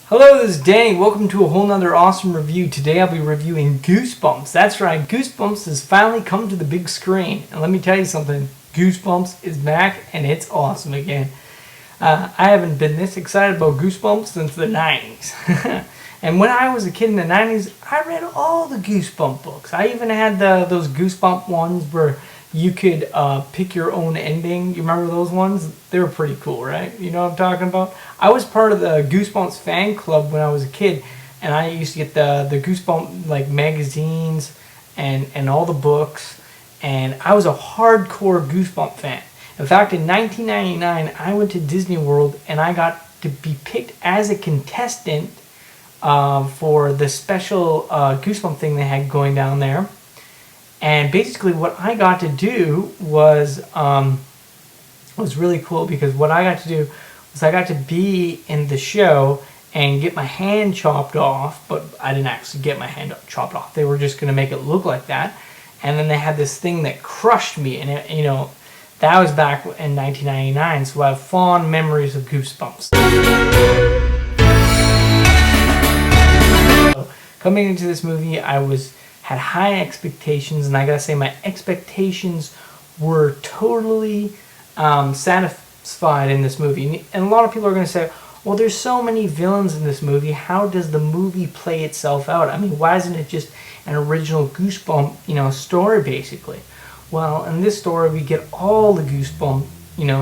Hello, this is Danny. Welcome to a whole nother awesome review. Today I'll be reviewing Goosebumps. That's right, Goosebumps has finally come to the big screen. And let me tell you something, Goosebumps is back and it's awesome again. I haven't been this excited about Goosebumps since the 90s. And when I was a kid in the 90s, I read all the Goosebump books. I even had those Goosebump ones where you could pick your own ending. You remember those ones? They were pretty cool, right? You know what I'm talking about? I was part of the Goosebumps fan club when I was a kid, and I used to get the Goosebump like magazines and all the books, and I was a hardcore Goosebump fan. In fact, in 1999, I went to Disney World and I got to be picked as a contestant for the special Goosebump thing they had going down there. And basically what I got to do was really cool, because what I got to do was I got to be in the show and get my hand chopped off, but I didn't actually get my hand chopped off. They were just going to make it look like that. And then they had this thing that crushed me, and it, that was back in 1999, so I have fond memories of Goosebumps. So, coming into this movie, I had high expectations, and I gotta say my expectations were totally satisfied in this movie. And a lot of people are gonna say, well, there's so many villains in this movie, how does the movie play itself out? I mean, why isn't it just an original Goosebump story, basically? Well, in this story we get all the Goosebump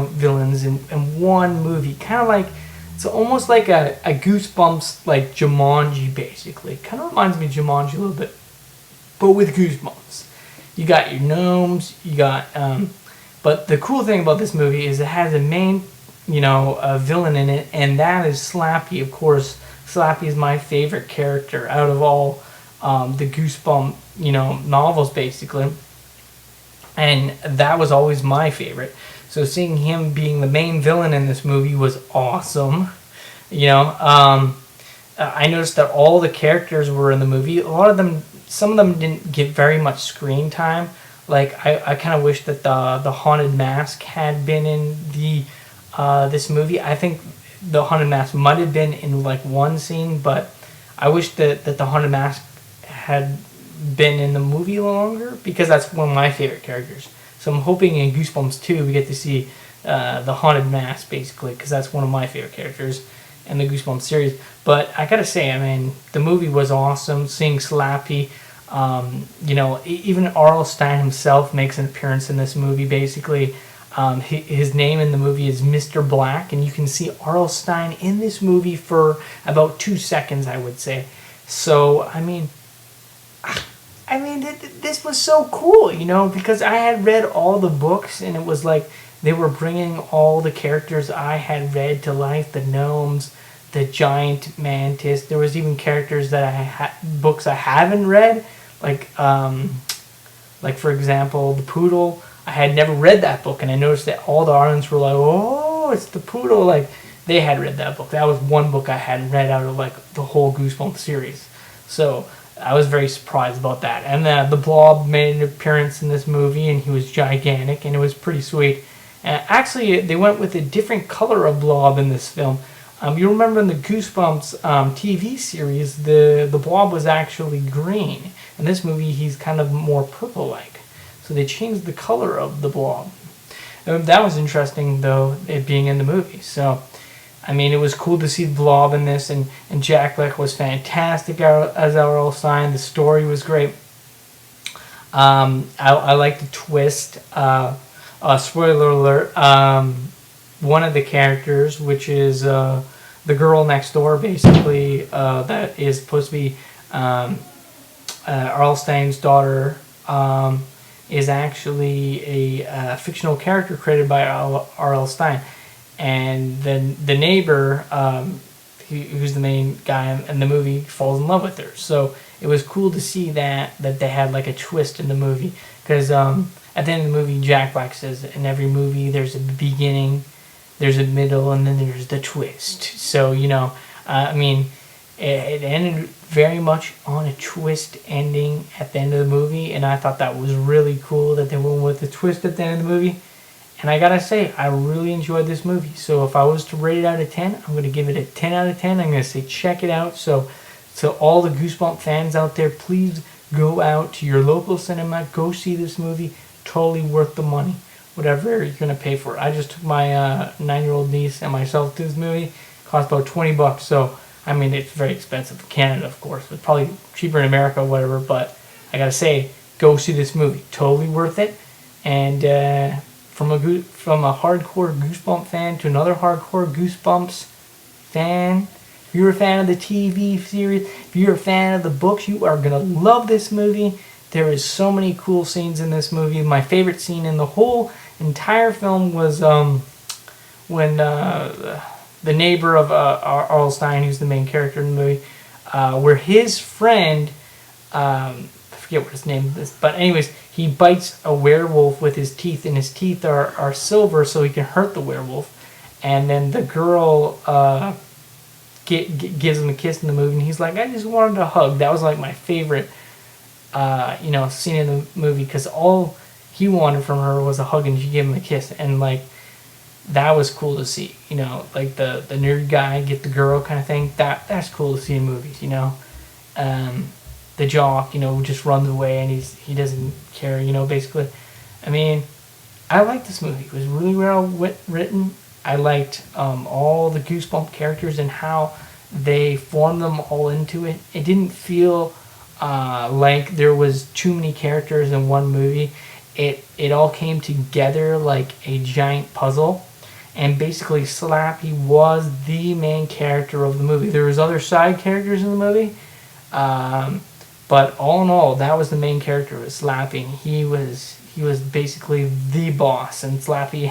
villains in one movie, kind of like, it's almost like a Goosebumps like Jumanji, basically. Kind of reminds me of Jumanji a little bit, but with Goosebumps. You got your gnomes, you got, but the cool thing about this movie is it has a main, a villain in it, and that is Slappy. Of course, Slappy is my favorite character out of all the Goosebump, novels, basically. And that was always my favorite. So seeing him being the main villain in this movie was awesome. I noticed that all the characters were in the movie. A lot of them, some of them didn't get very much screen time. Like I kind of wish that the haunted mask had been in this movie. I think the haunted mask might have been in like one scene, but I wish that the haunted mask had been in the movie longer, because that's one of my favorite characters. So I'm hoping in Goosebumps 2 we get to see the haunted mask, basically, because that's one of my favorite characters in the Goosebumps series. But I gotta say, I mean, the movie was awesome. Seeing Slappy, even R.L. Stine himself makes an appearance in this movie, basically. His name in the movie is Mr. Black, and you can see R.L. Stine in this movie for about 2 seconds, I would say. So, I mean, this was so cool, because I had read all the books, and it was like they were bringing all the characters I had read to life. The gnomes, the giant mantis. There was even characters that books I haven't read, like for example, the poodle. I had never read that book, and I noticed that all the audience were like, "Oh, it's the poodle!" Like they had read that book. That was one book I hadn't read out of like the whole Goosebumps series. So I was very surprised about that. And the Blob made an appearance in this movie, and he was gigantic, and it was pretty sweet. Actually, they went with a different color of Blob in this film. You remember in the Goosebumps TV series, the Blob was actually green. In this movie, he's kind of more purple-like. So they changed the color of the Blob. That was interesting, though, it being in the movie. So, I mean, it was cool to see the Blob in this, and Jack Black was fantastic as R.L. Stine. The story was great. I like the twist. Spoiler alert. One of the characters, which is the girl next door, basically, that is supposed to be R.L. Stine's daughter, is actually a fictional character created by R.L. Stine. And then the neighbor, who's the main guy in the movie, falls in love with her. So it was cool to see that they had like a twist in the movie, because at the end of the movie, Jack Black says, in every movie there's a beginning, there's a middle, and then there's the twist. So it ended very much on a twist ending at the end of the movie, and I thought that was really cool that they went with the twist at the end of the movie. And I gotta say, I really enjoyed this movie. So if I was to rate it out of 10, I'm gonna give it a 10 out of 10. I'm gonna say check it out. So all the Goosebump fans out there, please go out to your local cinema, go see this movie. Totally worth the money, whatever you're gonna pay for it. I just took my 9-year-old niece and myself to this movie. It cost about $20. So I mean, it's very expensive in Canada, of course. It's probably cheaper in America, whatever. But I gotta say, go see this movie. Totally worth it. And from a hardcore Goosebump fan to another hardcore Goosebumps fan, if you're a fan of the TV series, if you're a fan of the books, you are gonna love this movie. There is so many cool scenes in this movie. My favorite scene in the whole entire film was when the neighbor of Arl Stein, who's the main character in the movie, where his friend, I forget what his name is, but anyways, he bites a werewolf with his teeth, and his teeth are silver so he can hurt the werewolf. And then the girl gives him a kiss in the movie, and he's like, I just wanted a hug. That was like my favorite scene in the movie, because all he wanted from her was a hug, and she gave him a kiss. And like, that was cool to see, like the nerd guy get the girl kind of thing. That's cool to see in movies, the jock, just runs away and he doesn't care, basically. I mean, I liked this movie. It was really well written. I liked all the Goosebump characters and how they formed them all into it. It didn't feel like there was too many characters in one movie. It all came together like a giant puzzle. And basically, Slappy was the main character of the movie. There was other side characters in the movie, but all in all, that was the main character. Was Slappy. He was basically the boss, and Slappy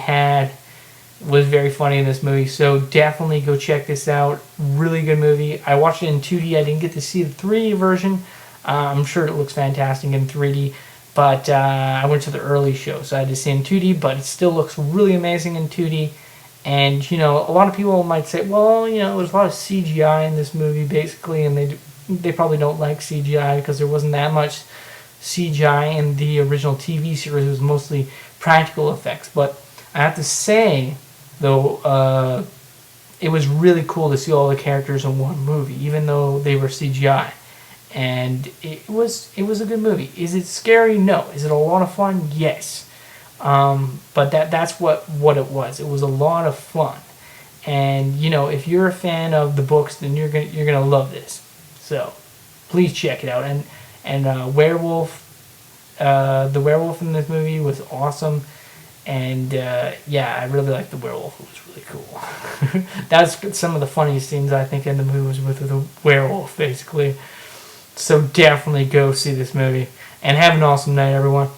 was very funny in this movie. So definitely go check this out. Really good movie. I watched it in 2D. I didn't get to see the 3D version. I'm sure it looks fantastic in 3D. But I went to the early show, so I had to see it in 2D. But it still looks really amazing in 2D. And, a lot of people might say, well, there's a lot of CGI in this movie, basically, and they probably don't like CGI because there wasn't that much CGI in the original TV series. It was mostly practical effects. But I have to say, though, it was really cool to see all the characters in one movie, even though they were CGI. And it was a good movie. Is it scary? No. Is it a lot of fun? Yes. But that's what it was. It was a lot of fun. And if you're a fan of the books, then you're gonna love this. So please check it out. And the werewolf in this movie was awesome. And yeah, I really liked the werewolf. It was really cool. That's some of the funniest scenes I think in the movie was with the werewolf, basically. So definitely go see this movie. And have an awesome night, everyone.